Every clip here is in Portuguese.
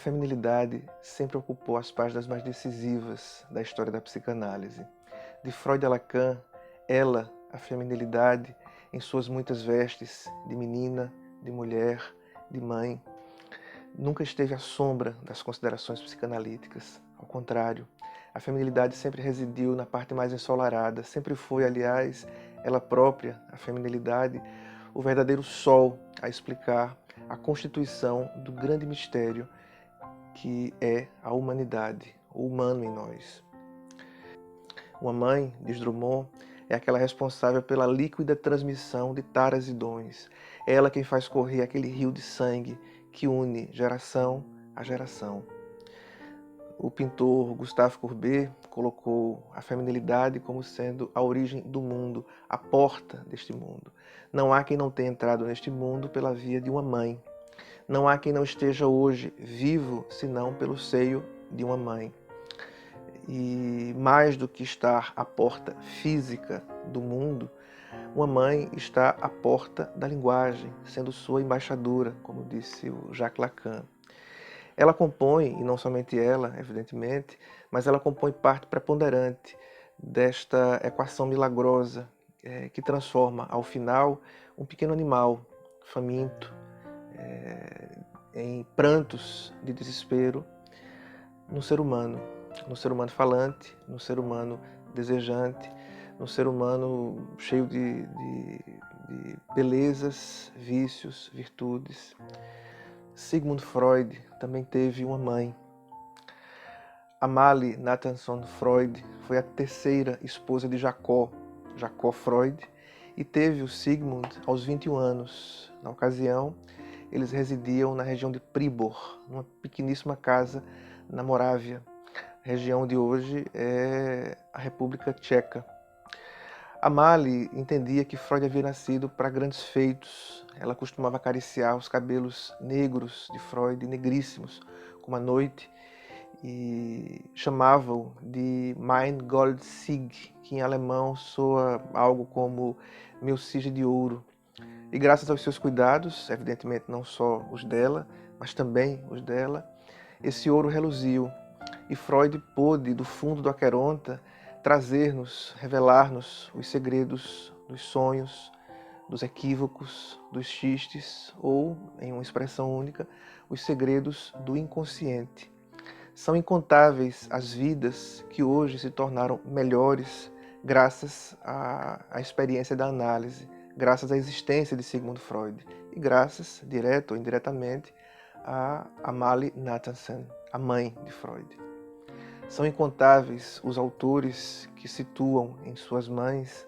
feminilidade sempre ocupou as páginas mais decisivas da história da psicanálise. De Freud a Lacan, ela, a feminilidade, em suas muitas vestes de menina, de mulher, de mãe, nunca esteve à sombra das considerações psicanalíticas. Ao contrário, a feminilidade sempre residiu na parte mais ensolarada, sempre foi, aliás, ela própria, a feminilidade, o verdadeiro sol a explicar a constituição do grande mistério que é a humanidade, o humano em nós. Uma mãe, diz Drummond, é aquela responsável pela líquida transmissão de taras e dons. É ela quem faz correr aquele rio de sangue que une geração a geração. O pintor Gustave Courbet colocou a feminilidade como sendo a origem do mundo, a porta deste mundo. Não há quem não tenha entrado neste mundo pela via de uma mãe. Não há quem não esteja hoje vivo, senão pelo seio de uma mãe. E mais do que estar à porta física do mundo, uma mãe está à porta da linguagem, sendo sua embaixadora, como disse o Jacques Lacan. Ela compõe, e não somente ela, evidentemente, mas ela compõe parte preponderante desta equação milagrosa que transforma, ao final, um pequeno animal faminto, em prantos de desespero, no ser humano falante, no ser humano desejante, no ser humano cheio de belezas, vícios, virtudes. Sigmund Freud também teve uma mãe. Amalie Nathanson Freud foi a terceira esposa de Jacob Freud, e teve o Sigmund aos 21 anos. Na ocasião, eles residiam na região de Pribor, numa pequeníssima casa na Morávia. A região de hoje é a República Tcheca. Amalie entendia que Freud havia nascido para grandes feitos. Ela costumava acariciar os cabelos negros de Freud, negríssimos, como a noite, e chamava-o de Mein Goldsieg, que em alemão soa algo como meu cisne de ouro. E graças aos seus cuidados, evidentemente não só os dela, mas também os dela, esse ouro reluziu. E Freud pôde, do fundo do Aqueronta, trazer-nos, revelar-nos os segredos dos sonhos, dos equívocos, dos xistes, ou, em uma expressão única, os segredos do inconsciente. São incontáveis as vidas que hoje se tornaram melhores graças à experiência da análise, graças à existência de Sigmund Freud e graças, direta ou indiretamente, a Amalie Nathanson, a mãe de Freud. São incontáveis os autores que situam em suas mães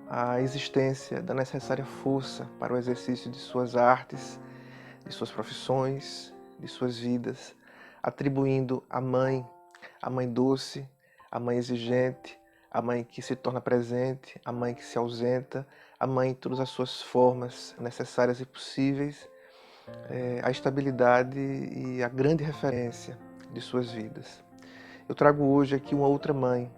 a existência da necessária força para o exercício de suas artes, de suas profissões, de suas vidas, atribuindo à mãe, a mãe doce, a mãe exigente, a mãe que se torna presente, a mãe que se ausenta, a mãe em todas as suas formas necessárias e possíveis, a estabilidade e a grande referência de suas vidas. Eu trago hoje aqui uma outra mãe,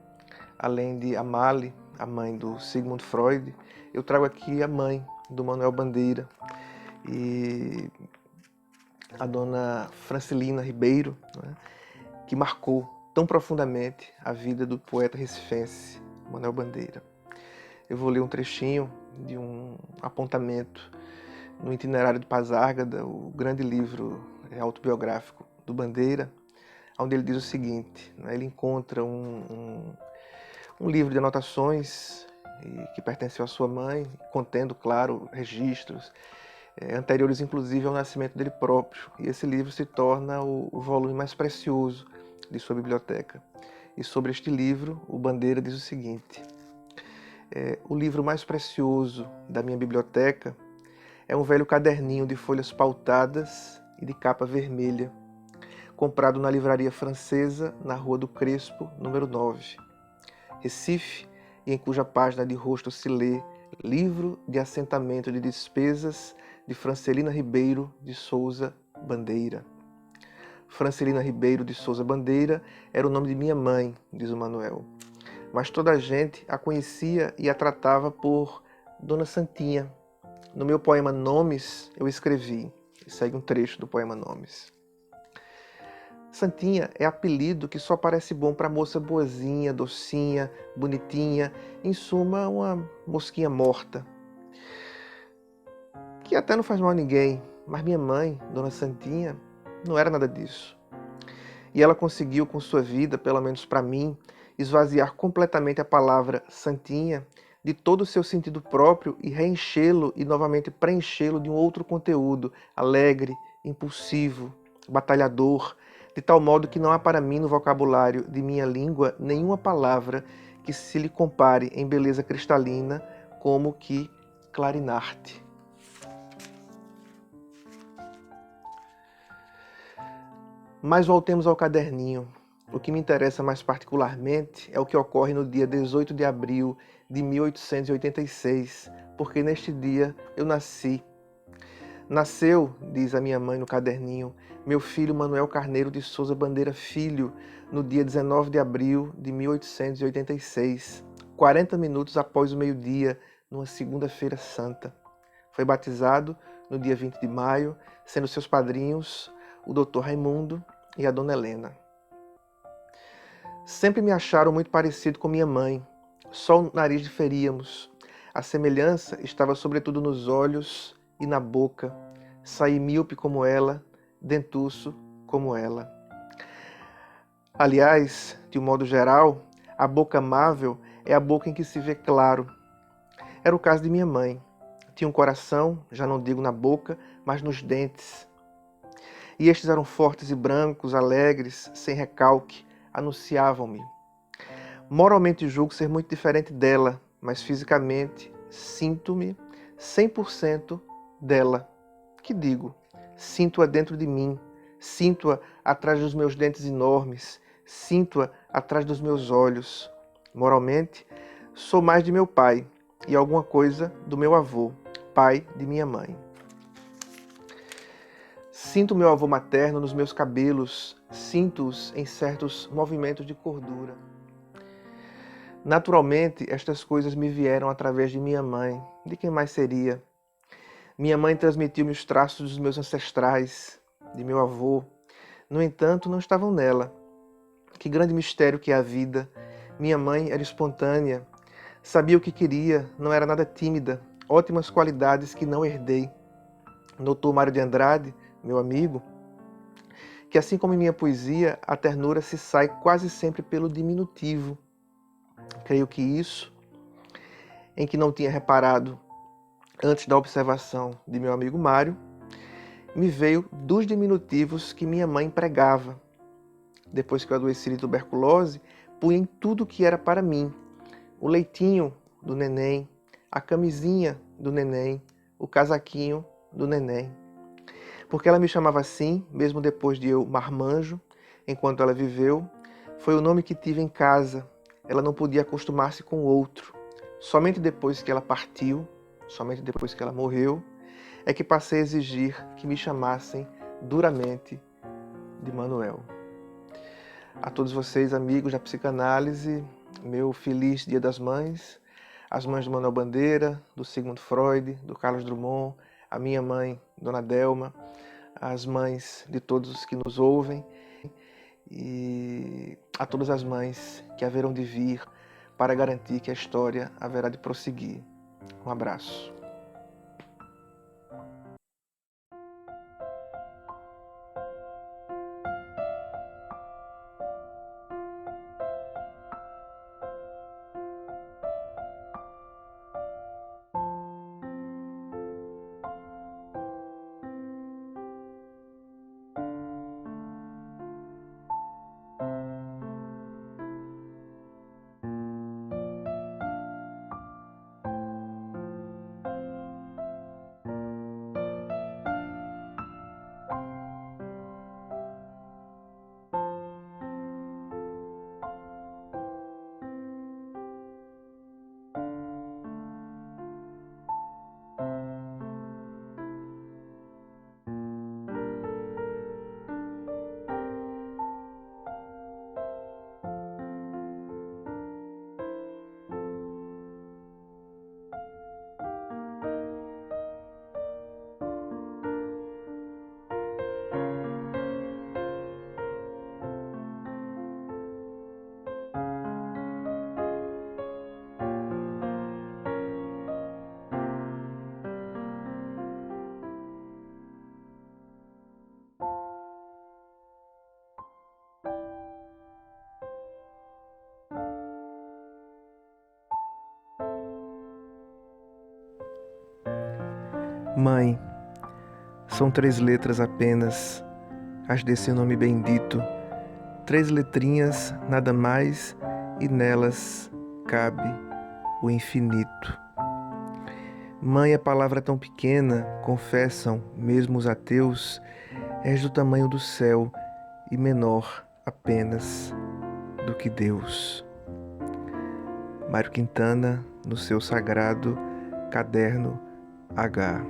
além de Amalie, a mãe do Sigmund Freud, eu trago aqui a mãe do Manuel Bandeira e a dona Francelina Ribeiro, né, que marcou tão profundamente a vida do poeta recifense Manuel Bandeira. Eu vou ler um trechinho de um apontamento no Itinerário de Pasárgada, o grande livro autobiográfico do Bandeira, onde ele diz o seguinte, né, ele encontra um livro de anotações que pertenceu à sua mãe, contendo, claro, registros anteriores, inclusive, ao nascimento dele próprio. E esse livro se torna o volume mais precioso de sua biblioteca. E sobre este livro, o Bandeira diz o seguinte: o livro mais precioso da minha biblioteca é um velho caderninho de folhas pautadas e de capa vermelha, comprado na livraria francesa, na Rua do Crespo, número 9, Recife, e em cuja página de rosto se lê Livro de Assentamento de Despesas de Francelina Ribeiro de Souza Bandeira. Francelina Ribeiro de Souza Bandeira era o nome de minha mãe, diz o Manuel. Mas toda a gente a conhecia e a tratava por Dona Santinha. No meu poema Nomes, eu escrevi, e segue um trecho do poema Nomes: Santinha é apelido que só parece bom para moça boazinha, docinha, bonitinha, em suma, uma mosquinha morta. Que até não faz mal a ninguém, mas minha mãe, Dona Santinha, não era nada disso. E ela conseguiu, com sua vida, pelo menos para mim, esvaziar completamente a palavra Santinha de todo o seu sentido próprio e reenchê-lo e novamente preenchê-lo de um outro conteúdo, alegre, impulsivo, batalhador, de tal modo que não há para mim no vocabulário de minha língua nenhuma palavra que se lhe compare em beleza cristalina como que clarinarte. Mas voltemos ao caderninho. O que me interessa mais particularmente é o que ocorre no dia 18 de abril de 1886, porque neste dia eu nasci. Nasceu, diz a minha mãe no caderninho, meu filho Manuel Carneiro de Souza Bandeira Filho, no dia 19 de abril de 1886, 40 minutos após o meio-dia, numa segunda-feira santa. Foi batizado no dia 20 de maio, sendo seus padrinhos o Dr. Raimundo e a Dona Helena. Sempre me acharam muito parecido com minha mãe, só o nariz diferíamos. A semelhança estava sobretudo nos olhos e na boca. Saí míope como ela, dentuço como ela. Aliás, de um modo geral, a boca amável é a boca em que se vê claro. Era o caso de minha mãe. Tinha um coração, já não digo na boca, mas nos dentes. E estes eram fortes e brancos, alegres, sem recalque, anunciavam-me. Moralmente julgo ser muito diferente dela, mas fisicamente sinto-me 100% dela. Que digo? Sinto-a dentro de mim, sinto-a atrás dos meus dentes enormes, sinto-a atrás dos meus olhos. Moralmente, sou mais de meu pai e alguma coisa do meu avô, pai de minha mãe. Sinto meu avô materno nos meus cabelos, sinto-os em certos movimentos de cordura. Naturalmente, estas coisas me vieram através de minha mãe. De quem mais seria? Minha mãe transmitiu-me os traços dos meus ancestrais, de meu avô. No entanto, não estavam nela. Que grande mistério que é a vida. Minha mãe era espontânea, sabia o que queria, não era nada tímida, ótimas qualidades que não herdei. Notou Mário de Andrade, meu amigo, que assim como em minha poesia, a ternura se sai quase sempre pelo diminutivo. Creio que isso, em que não tinha reparado antes da observação de meu amigo Mário, me veio dos diminutivos que minha mãe pregava. Depois que eu adoeci de tuberculose, punha em tudo que era para mim. O leitinho do neném, a camisinha do neném, o casaquinho do neném. Porque ela me chamava assim, mesmo depois de eu marmanjo, enquanto ela viveu, foi o nome que tive em casa. Ela não podia acostumar-se com outro. Somente depois que ela partiu, somente depois que ela morreu, é que passei a exigir que me chamassem duramente de Manuel. A todos vocês, amigos da psicanálise, meu feliz Dia das Mães, as mães do Manuel Bandeira, do Sigmund Freud, do Carlos Drummond, a minha mãe, Dona Delma, as mães de todos os que nos ouvem e a todas as mães que haverão de vir para garantir que a história haverá de prosseguir. Um abraço. Mãe, são 3 letras apenas, as desse nome bendito, 3 letrinhas, nada mais, e nelas cabe o infinito. Mãe, a palavra tão pequena, confessam mesmo os ateus, és do tamanho do céu e menor apenas do que Deus. Mário Quintana, no seu sagrado Caderno H.